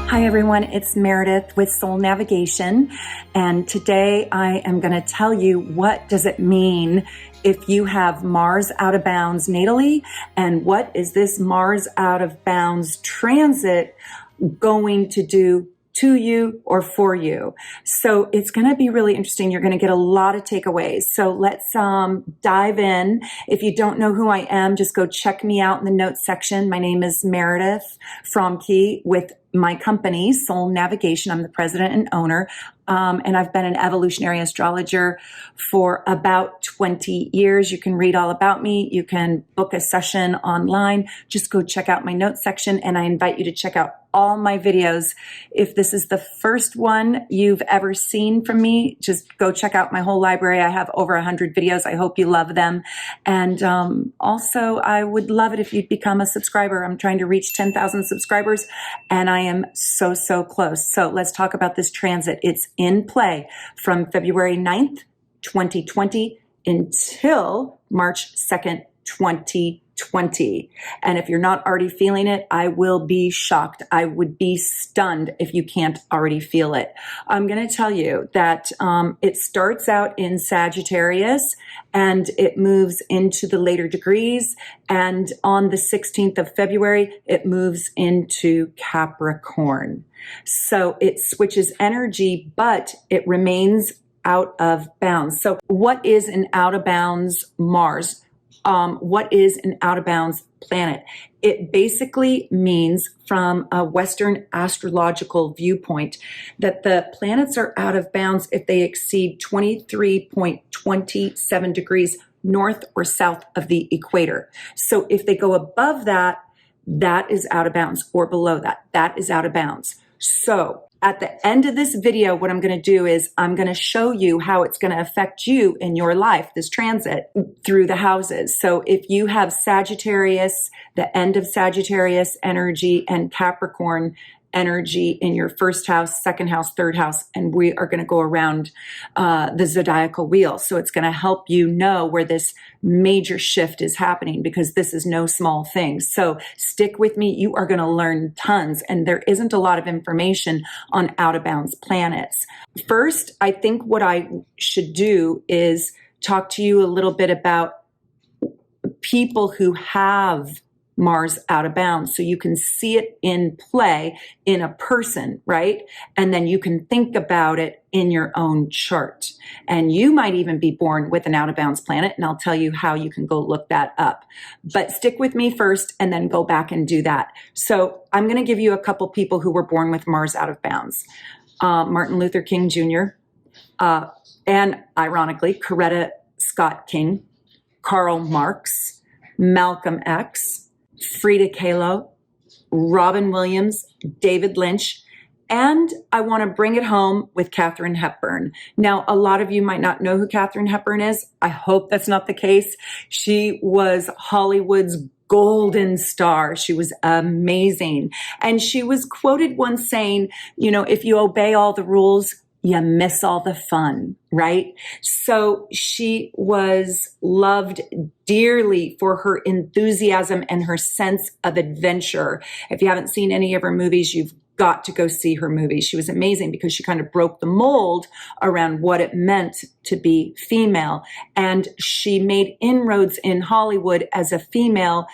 Hi everyone, it's Meredith with Soulnavigation, and today I am going to tell you what does it mean if you have Mars out of bounds natally, and what is this Mars out of bounds transit going to do to you or for you. So it's going to be really interesting. You're going to get a lot of takeaways. So let's dive in. If you don't know who I am, just go check me out in the notes section. My name is Meredith Fromke with my company, Soulnavigation. I'm the president and owner. And I've been an evolutionary astrologer for about 20 years. You can read all about me. You can book a session online. Just go check out my notes section, and I invite you to check out all my videos. If this is the first one you've ever seen from me, just go check out my whole library. I have over 100 videos. I hope you love them. And also, I would love it if you'd become a subscriber. I'm trying to reach 10,000 subscribers, and I am so close. So let's talk about this transit. It's in play from February 9th, 2020 until March 2nd, 2020. And if you're not already feeling it, I will be shocked. I would be stunned if you can't already feel it. I'm going to tell you that it starts out in Sagittarius and it moves into the later degrees. And on the 16th of February, it moves into Capricorn. So it switches energy, but it remains out of bounds. So what is an out of bounds Mars? What is an out of bounds planet? It basically means, from a Western astrological viewpoint, that the planets are out of bounds if they exceed 23.27 degrees north or south of the equator. So if they go above that, that is out of bounds, or below that, that is out of bounds. So at the end of this video, what I'm going to do is I'm going to show you how it's going to affect you in your life, this transit through the houses. So if you have Sagittarius, the end of Sagittarius energy, and Capricorn energy in your first house, second house, third house, and we are going to go around the zodiacal wheel. So it's going to help you know where this major shift is happening, because this is no small thing. So stick with me. You are going to learn tons, and there isn't a lot of information on out of bounds planets. First, I think what I should do is talk to you a little bit about people who have Mars out of bounds, so you can see it in play in a person, right? And then you can think about it in your own chart. And you might even be born with an out of bounds planet, and I'll tell you how you can go look that up. But stick with me first and then go back and do that. So I'm going to give you a couple people who were born with Mars out of bounds. Martin Luther King Jr., and ironically, Coretta Scott King, Karl Marx, Malcolm X, Frida Kahlo, Robin Williams, David Lynch, and I want to bring it home with Katharine Hepburn. Now, a lot of you might not know who Katharine Hepburn is. I hope that's not the case. She was Hollywood's golden star. She was amazing. And she was quoted once saying, you know, if you obey all the rules, you miss all the fun, right? So she was loved dearly for her enthusiasm and her sense of adventure. If you haven't seen any of her movies, you've got to go see her movies. She was amazing because she kind of broke the mold around what it meant to be female. And she made inroads in Hollywood as a female,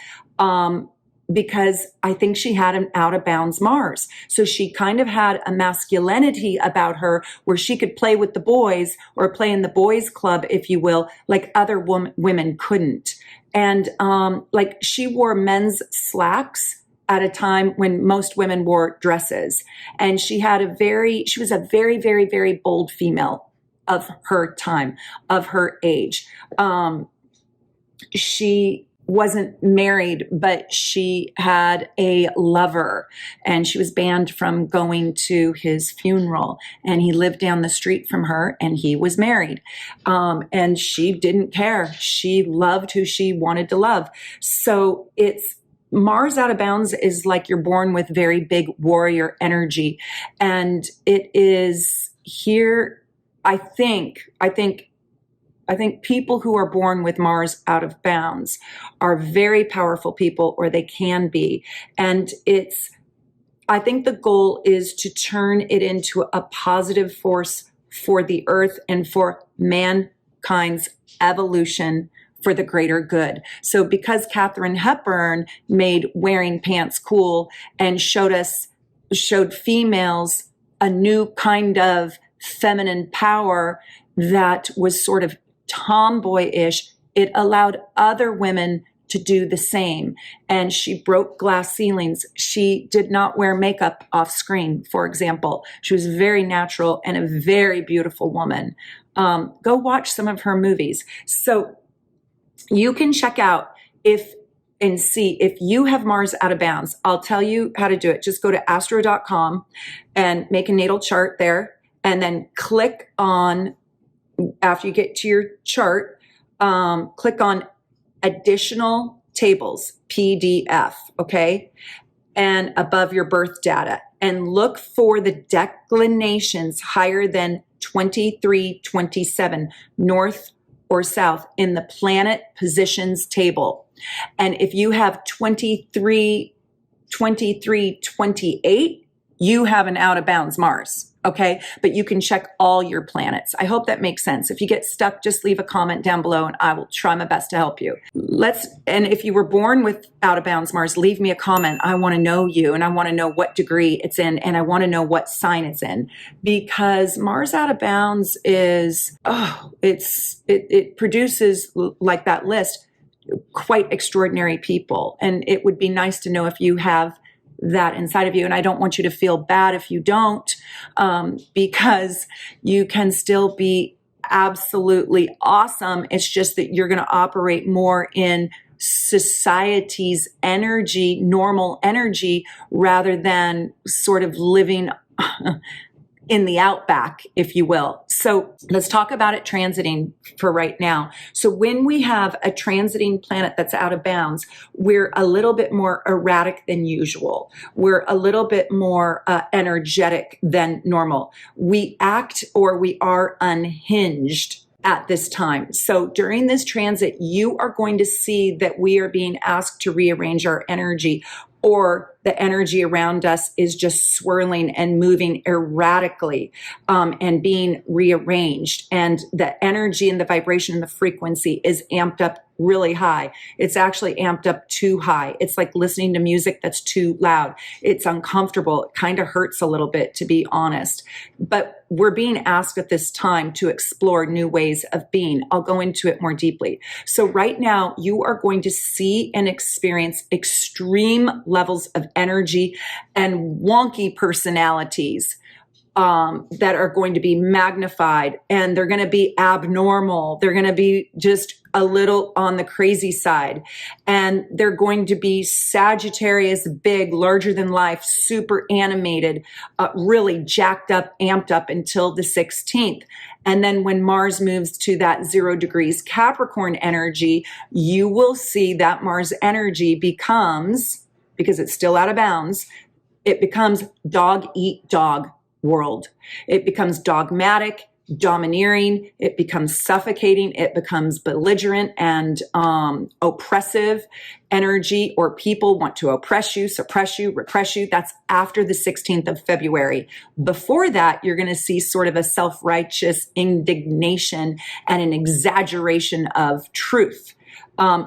because I think she had an out of bounds Mars. So she kind of had a masculinity about her where she could play with the boys, or play in the boys club, if you will, like other women couldn't. And like she wore men's slacks at a time when most women wore dresses. And she was a very bold female of her time, of her age. She wasn't married, but she had a lover, and she was banned from going to his funeral, and he lived down the street from her, and he was married. And she didn't care. She loved who she wanted to love. So it's Mars out of bounds is like you're born with very big warrior energy. And it is here, I think people who are born with Mars out of bounds are very powerful people, or they can be. And it's I think the goal is to turn it into a positive force for the earth and for mankind's evolution for the greater good. So because Katharine Hepburn made wearing pants cool and showed females a new kind of feminine power that was sort of tomboyish, it allowed other women to do the same. And she broke glass ceilings. She did not wear makeup off screen, for example. She was very natural and a very beautiful woman. Go watch some of her movies. So you can check out and see if you have Mars out of bounds. I'll tell you how to do it. Just go to astro.com and make a natal chart there, and then click on, after you get to your chart, click on additional tables, PDF, okay? And above your birth data, and look for the declinations higher than 2327, north or south, in the planet positions table. And if you have 2328, you have an out of bounds Mars. Okay, but you can check all your planets. I hope that makes sense. If you get stuck, just leave a comment down below and I will try my best to help you. And if you were born with out of bounds Mars, leave me a comment. I want to know you, and I want to know what degree it's in, and I want to know what sign it's in, because Mars out of bounds is, it produces, like that list, quite extraordinary people. And it would be nice to know if you have that inside of you. And I don't want you to feel bad if you don't, because you can still be absolutely awesome. It's just that you're going to operate more in society's energy, normal energy, rather than sort of living in the outback, if you will. So let's talk about it transiting for right now. So when we have a transiting planet that's out of bounds, we're a little bit more erratic than usual. We're a little bit more energetic than normal. We act, or we are unhinged at this time. So during this transit, you are going to see that we are being asked to rearrange our energy, or the energy around us is just swirling and moving erratically, and being rearranged. And the energy and the vibration and the frequency is amped up really high. It's actually amped up too high. It's like listening to music that's too loud. It's uncomfortable. It kind of hurts a little bit, to be honest. But we're being asked at this time to explore new ways of being. I'll go into it more deeply. So right now, you are going to see and experience extreme levels of energy and wonky personalities that are going to be magnified, and they're going to be abnormal. They're going to be just a little on the crazy side. And they're going to be Sagittarius, big, larger than life, super animated, really jacked up, amped up until the 16th. And then when Mars moves to that 0 degrees Capricorn energy, you will see that Mars energy becomes, because it's still out of bounds, it becomes dog eat dog world. It becomes dogmatic, domineering, it becomes suffocating, it becomes belligerent and oppressive energy, or people want to oppress you, suppress you, repress you. That's after the 16th of February. Before that, you're going to see sort of a self-righteous indignation and an exaggeration of truth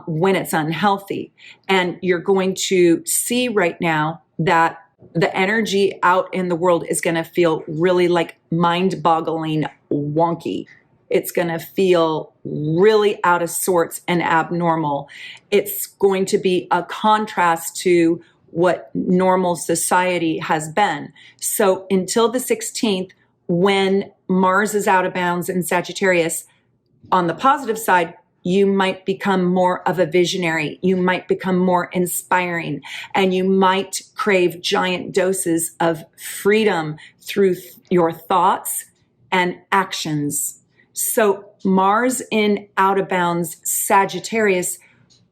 when it's unhealthy. And you're going to see right now that the energy out in the world is going to feel really like mind-boggling wonky. It's going to feel really out of sorts and abnormal. It's going to be a contrast to what normal society has been. So until the 16th, when Mars is out of bounds in Sagittarius, on the positive side, you might become more of a visionary. You might become more inspiring, and you might crave giant doses of freedom through your thoughts and actions. So Mars in out of bounds Sagittarius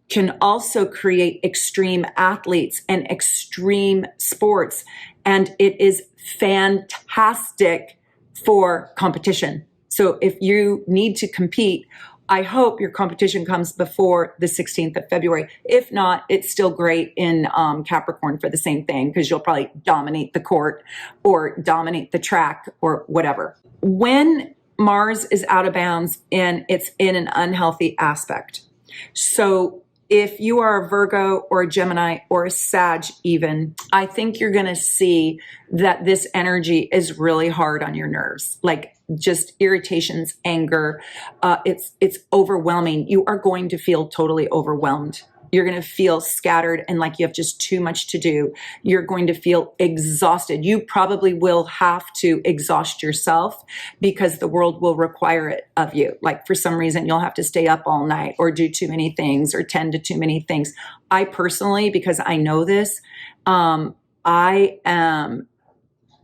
can also create extreme athletes and extreme sports, and it is fantastic for competition. So if you need to compete, I hope your competition comes before the 16th of February. If not, it's still great in Capricorn for the same thing, because you'll probably dominate the court or dominate the track or whatever. When Mars is out of bounds and it's in an unhealthy aspect. So if you are a Virgo or a Gemini or a Sag even, I think you're going to see that this energy is really hard on your nerves, like just irritations, anger. It's overwhelming. You are going to feel totally overwhelmed. You're going to feel scattered and like you have just too much to do. You're going to feel exhausted. You probably will have to exhaust yourself because the world will require it of you. Like for some reason, you'll have to stay up all night or do too many things or tend to too many things. I personally, because I know this, I am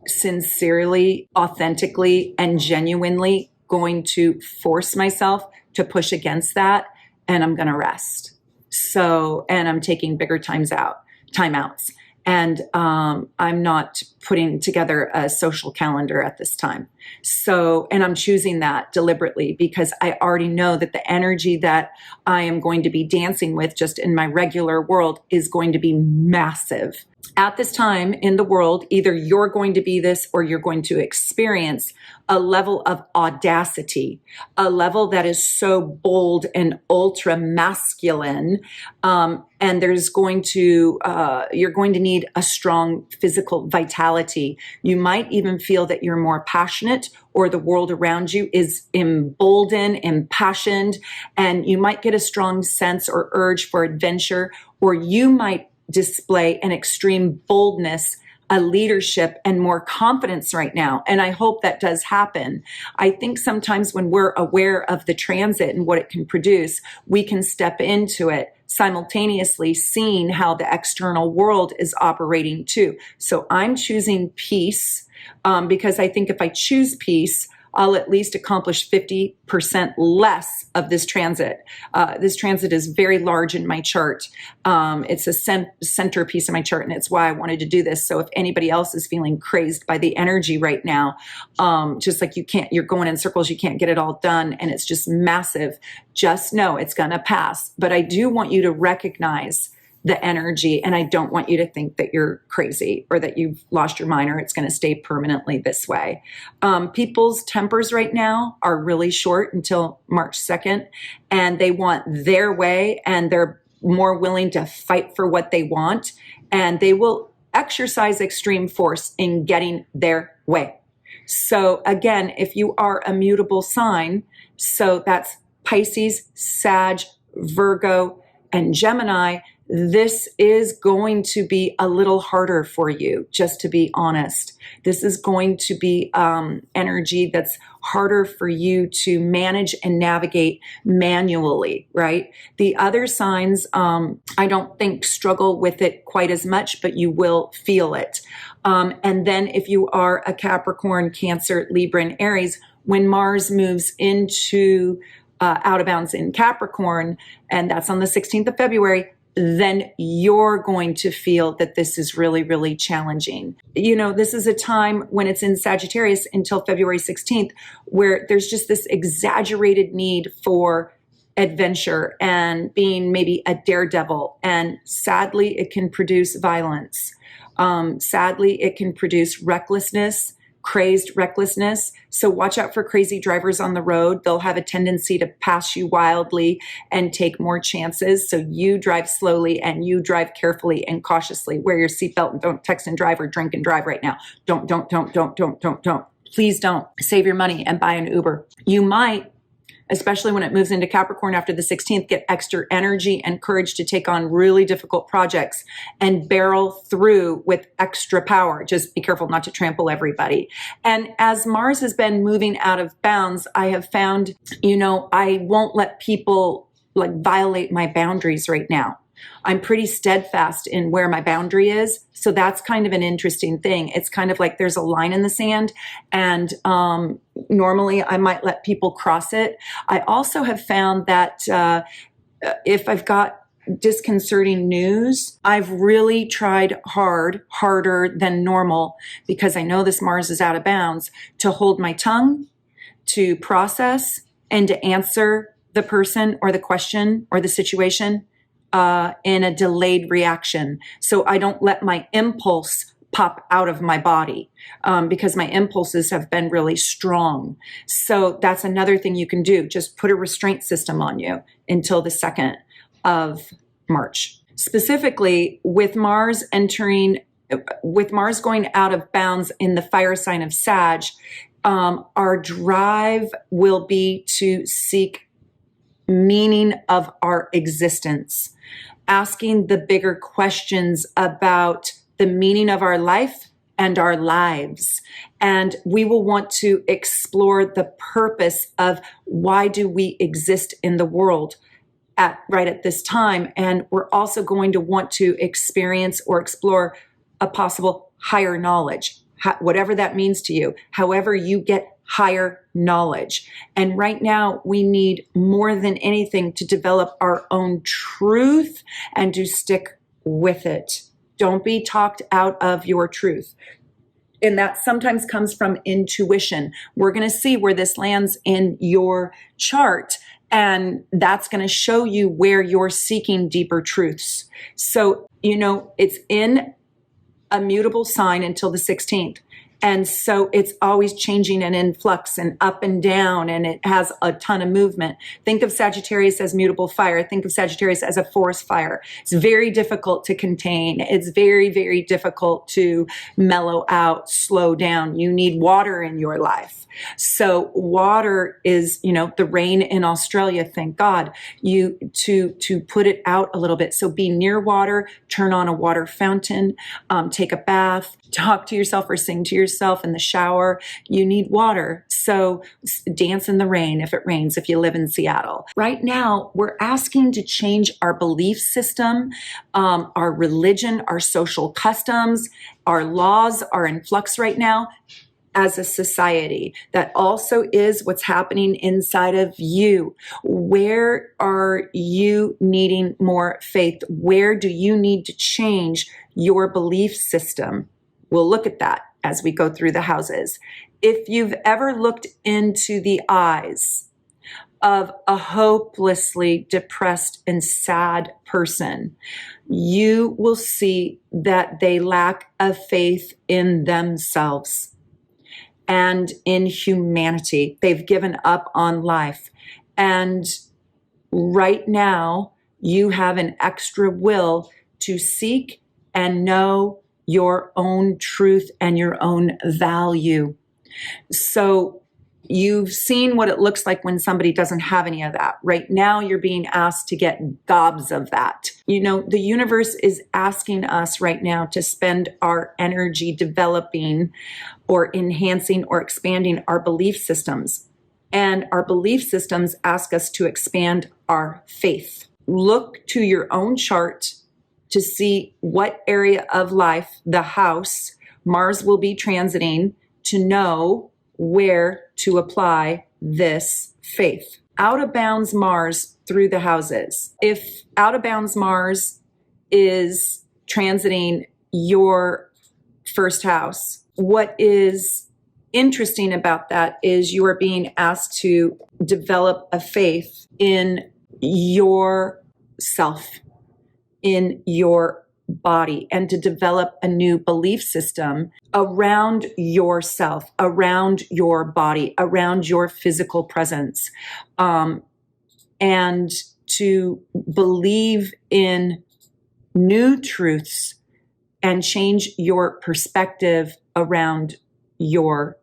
sincerely, authentically, and genuinely going to force myself to push against that, and I'm going to rest. So, and I'm taking bigger timeouts. And I'm not putting together a social calendar at this time. So, and I'm choosing that deliberately because I already know that the energy that I am going to be dancing with just in my regular world is going to be massive. At this time in the world, either you're going to be this or you're going to experience a level of audacity, a level that is so bold and ultra masculine. And there's going to, you're going to need a strong physical vitality. You might even feel that you're more passionate, or the world around you is emboldened, impassioned, and you might get a strong sense or urge for adventure, or you might display an extreme boldness, a leadership, and more confidence right now. And I hope that does happen. I think sometimes when we're aware of the transit and what it can produce, we can step into it simultaneously, seeing how the external world is operating too. So I'm choosing peace because I think if I choose peace, I'll at least accomplish 50% less of this transit. This transit is very large in my chart. It's a centerpiece of my chart, and it's why I wanted to do this. So if anybody else is feeling crazed by the energy right now, just like you're going in circles, you can't get it all done, and it's just massive, just know it's gonna pass. But I do want you to recognize the energy, and I don't want you to think that you're crazy or that you've lost your mind or it's going to stay permanently this way. People's tempers right now are really short until March 2nd, and they want their way, and they're more willing to fight for what they want, and they will exercise extreme force in getting their way. So again, if you are a mutable sign, so that's Pisces, Sag, Virgo, and Gemini, this is going to be a little harder for you, just to be honest. This is going to be energy that's harder for you to manage and navigate manually, right? The other signs, I don't think struggle with it quite as much, but you will feel it. And then if you are a Capricorn, Cancer, Libra, and Aries, when Mars moves into out of bounds in Capricorn, and that's on the 16th of February, then you're going to feel that this is really, really challenging. You know, this is a time when it's in Sagittarius until February 16th, where there's just this exaggerated need for adventure and being maybe a daredevil. And sadly, it can produce violence. Sadly, it can produce recklessness, crazed recklessness. So watch out for crazy drivers on the road. They'll have a tendency to pass you wildly and take more chances. So you drive slowly and you drive carefully and cautiously. Wear your seatbelt and don't text and drive or drink and drive right now. Don't. Please don't. Save your money and buy an Uber. You might, especially when it moves into Capricorn after the 16th, get extra energy and courage to take on really difficult projects and barrel through with extra power. Just be careful not to trample everybody. And as Mars has been moving out of bounds, I have found, I won't let people violate my boundaries right now. I'm pretty steadfast in where my boundary is. So that's kind of an interesting thing. It's kind of like there's a line in the sand, and normally I might let people cross it. I also have found that if I've got disconcerting news, I've really tried harder than normal, because I know this Mars is out of bounds, to hold my tongue, to process, and to answer the person or the question or the situation in a delayed reaction. So I don't let my impulse pop out of my body because my impulses have been really strong. So that's another thing you can do. Just put a restraint system on you until the 2nd of March. Specifically, with Mars going out of bounds in the fire sign of Sag, our drive will be to seek meaning of our existence, asking the bigger questions about the meaning of our life and our lives. And we will want to explore the purpose of why do we exist in the world right at this time. And we're also going to want to experience or explore a possible higher knowledge, whatever that means to you, however you get higher knowledge. And right now we need more than anything to develop our own truth and to stick with it. Don't be talked out of your truth. And that sometimes comes from intuition. We're going to see where this lands in your chart, and that's going to show you where you're seeking deeper truths. So, it's in a mutable sign until the 16th. And so it's always changing and in flux and up and down, and it has a ton of movement. Think of Sagittarius as mutable fire. Think of Sagittarius as a forest fire. It's very difficult to contain. It's very, very difficult to mellow out, slow down. You need water in your life. So water is, the rain in Australia, thank God, to put it out a little bit. So be near water, turn on a water fountain, take a bath, talk to yourself or sing to yourself in the shower. You need water. So dance in the rain if it rains, if you live in Seattle. Right now, we're asking to change our belief system, our religion, our social customs, our laws are in flux right now. As a society, that also is what's happening inside of you. Where are you needing more faith? Where do you need to change your belief system? We'll look at that as we go through the houses. If you've ever looked into the eyes of a hopelessly depressed and sad person, you will see that they lack a faith in themselves and in humanity. They've given up on life. And right now, you have an extra will to seek and know your own truth and your own value. So you've seen what it looks like when somebody doesn't have any of that. Right now, you're being asked to get gobs of that. The universe is asking us right now to spend our energy developing or enhancing or expanding our belief systems. And our belief systems ask us to expand our faith. Look to your own chart to see what area of life, the house, Mars will be transiting, to know where to apply this faith. Out of bounds Mars through the houses. If out of bounds Mars is transiting your first house, what is interesting about that is you are being asked to develop a faith in yourself, in your body, and to develop a new belief system around yourself, around your body, around your physical presence, and to believe in new truths and change your perspective around your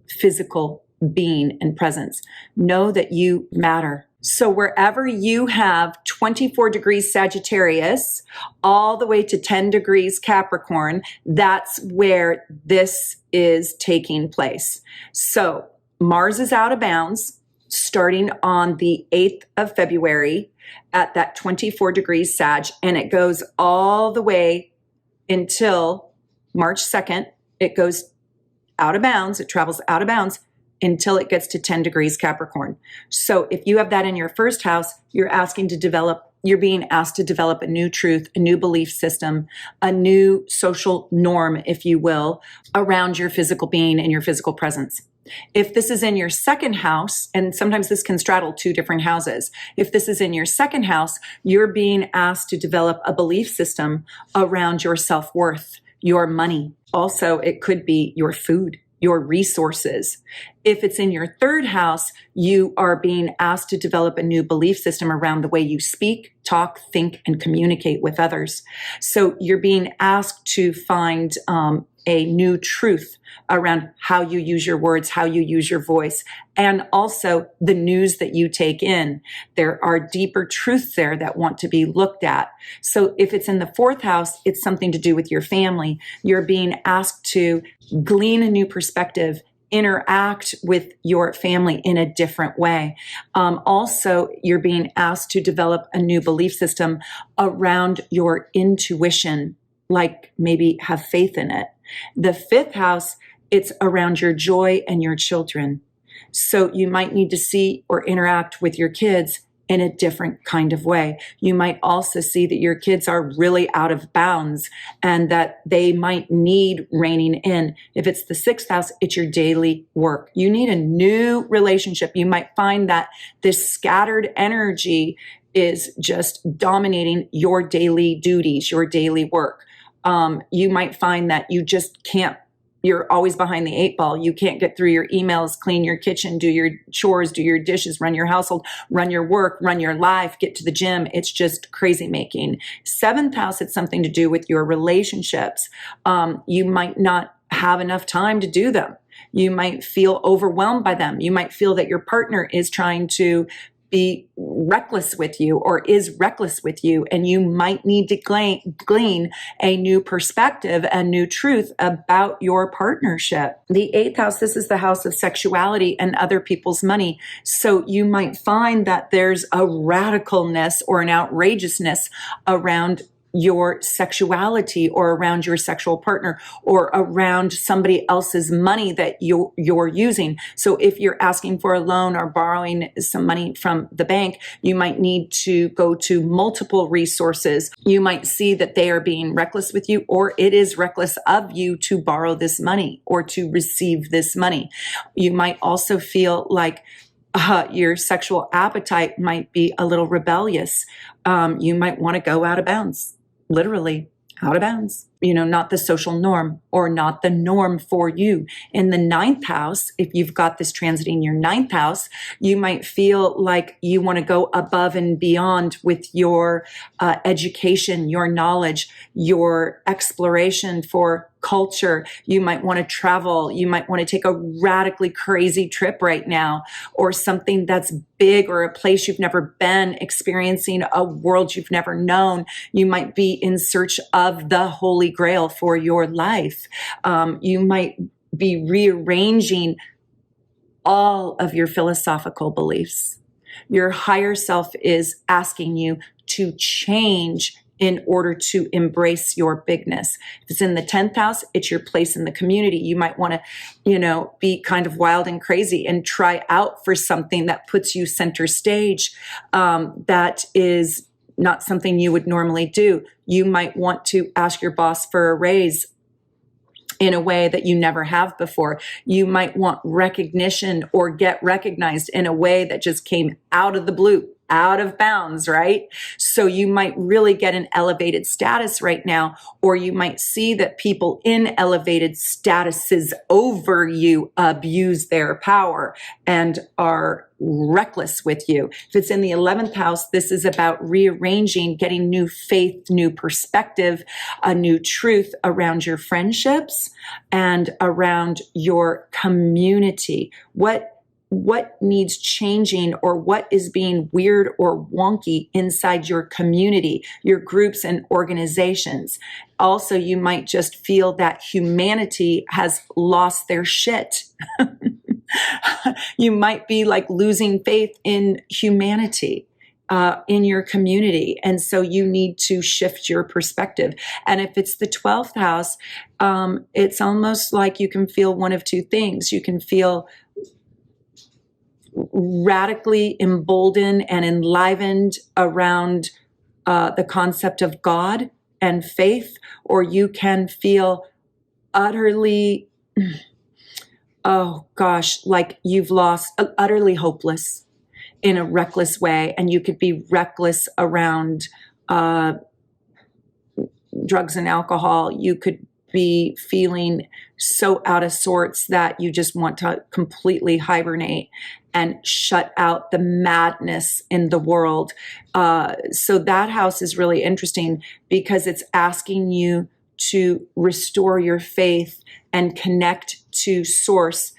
physical being and presence. Know that you matter. So wherever you have 24 degrees Sagittarius, all the way to 10 degrees Capricorn, that's where this is taking place. So Mars is out of bounds starting on the 8th of February at that 24 degrees Sag, and it goes all the way until March 2nd. It goes out of bounds, it travels out of bounds until it gets to 10 degrees Capricorn. So if you have that in your first house, you're being asked to develop a new truth, a new belief system, a new social norm, if you will, around your physical being and your physical presence. If this is in your second house, and sometimes this can straddle two different houses, if this is in your second house, you're being asked to develop a belief system around your self-worth, your money. Also, it could be your food, your resources. If it's in your third house, you are being asked to develop a new belief system around the way you speak, talk, think, and communicate with others. So you're being asked to find a new truth around how you use your words, how you use your voice, and also the news that you take in. There are deeper truths there that want to be looked at. So if it's in the fourth house, it's something to do with your family. You're being asked to glean a new perspective, interact with your family in a different way. Also, you're being asked to develop a new belief system around your intuition, like maybe have faith in it. The fifth house, it's around your joy and your children. So you might need to see or interact with your kids in a different kind of way. You might also see that your kids are really out of bounds and that they might need reining in. If it's the sixth house, it's your daily work. You need a new relationship. You might find that this scattered energy is just dominating your daily duties, your daily work. You might find that you just can't, you're always behind the eight ball. You can't get through your emails, clean your kitchen, do your chores, do your dishes, run your household, run your work, run your life, get to the gym. It's just crazy making. Seventh house, it's something to do with your relationships. You might not have enough time to do them. You might feel overwhelmed by them. You might feel that your partner is trying to be reckless with you or is reckless with you, and you might need to glean a new perspective and new truth about your partnership. The eighth house, this is the house of sexuality and other people's money. So you might find that there's a radicalness or an outrageousness around your sexuality or around your sexual partner or around somebody else's money that you're using. So if you're asking for a loan or borrowing some money from the bank, you might need to go to multiple resources. You might see that they are being reckless with you, or it is reckless of you to borrow this money or to receive this money. You might also feel like your sexual appetite might be a little rebellious. You might want to go out of bounds. Literally out of bounds, not the social norm or not the norm for you. In the ninth house, if you've got this transiting your ninth house, you might feel like you want to go above and beyond with your education, your knowledge, your exploration for culture. You might want to travel. You might want to take a radically crazy trip right now, or something that's big, or a place you've never been, experiencing a world you've never known. You might be in search of the Holy Grail for your life. You might be rearranging all of your philosophical beliefs. Your higher self is asking you to change in order to embrace your bigness. If it's in the 10th house, it's your place in the community. You might want to, be kind of wild and crazy and try out for something that puts you center stage. That is not something you would normally do. You might want to ask your boss for a raise in a way that you never have before. You might want recognition or get recognized in a way that just came out of the blue, out of bounds, right? So you might really get an elevated status right now, or you might see that people in elevated statuses over you abuse their power and are reckless with you. If it's in the 11th house, this is about rearranging, getting new faith, new perspective, a new truth around your friendships and around your community. What needs changing, or what is being weird or wonky inside your community, your groups and organizations. Also, you might just feel that humanity has lost their shit. You might be like losing faith in humanity. In your community. And so you need to shift your perspective. And if it's the 12th house, it's almost like you can feel one of two things. You can feel radically emboldened and enlivened around the concept of God and faith, or you can feel utterly oh gosh, like you've lost, utterly hopeless in a reckless way. And you could be reckless around drugs and alcohol. You could be feeling so out of sorts that you just want to completely hibernate and shut out the madness in the world. So that house is really interesting because it's asking you to restore your faith and connect to source,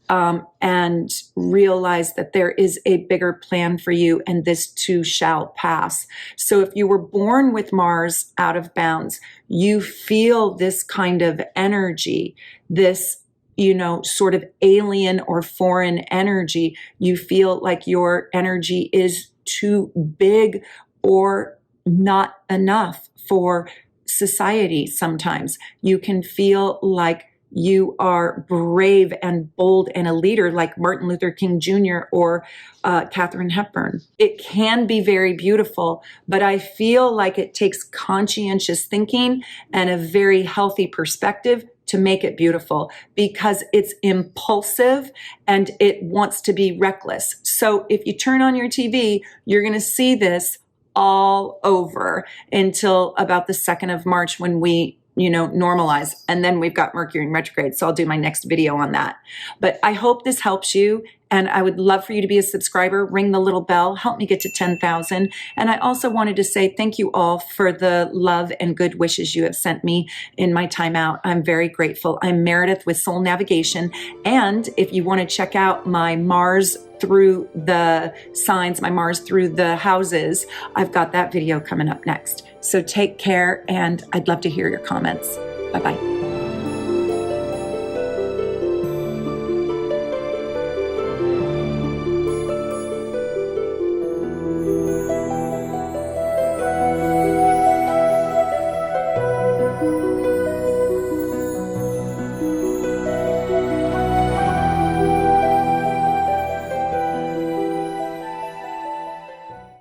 and realize that there is a bigger plan for you, and this too shall pass. So if you were born with Mars out of bounds, you feel this kind of energy, this, you know, sort of alien or foreign energy. You feel like your energy is too big or not enough for society. Sometimes you can feel like you are brave and bold and a leader like Martin Luther King Jr. or Katharine Hepburn. It can be very beautiful, but I feel like it takes conscientious thinking and a very healthy perspective to make it beautiful, because it's impulsive and it wants to be reckless. So if you turn on your TV, you're going to see this all over until about the 2nd of March when we, you know, normalize. And then we've got Mercury in retrograde. So I'll do my next video on that. But I hope this helps you. And I would love for you to be a subscriber, ring the little bell, help me get to 10,000. And I also wanted to say thank you all for the love and good wishes you have sent me in my time out. I'm very grateful. I'm Meredith with Soulnavigation. And if you want to check out my Mars through the signs, my Mars through the houses, I've got that video coming up next. So take care, and I'd love to hear your comments. Bye-bye.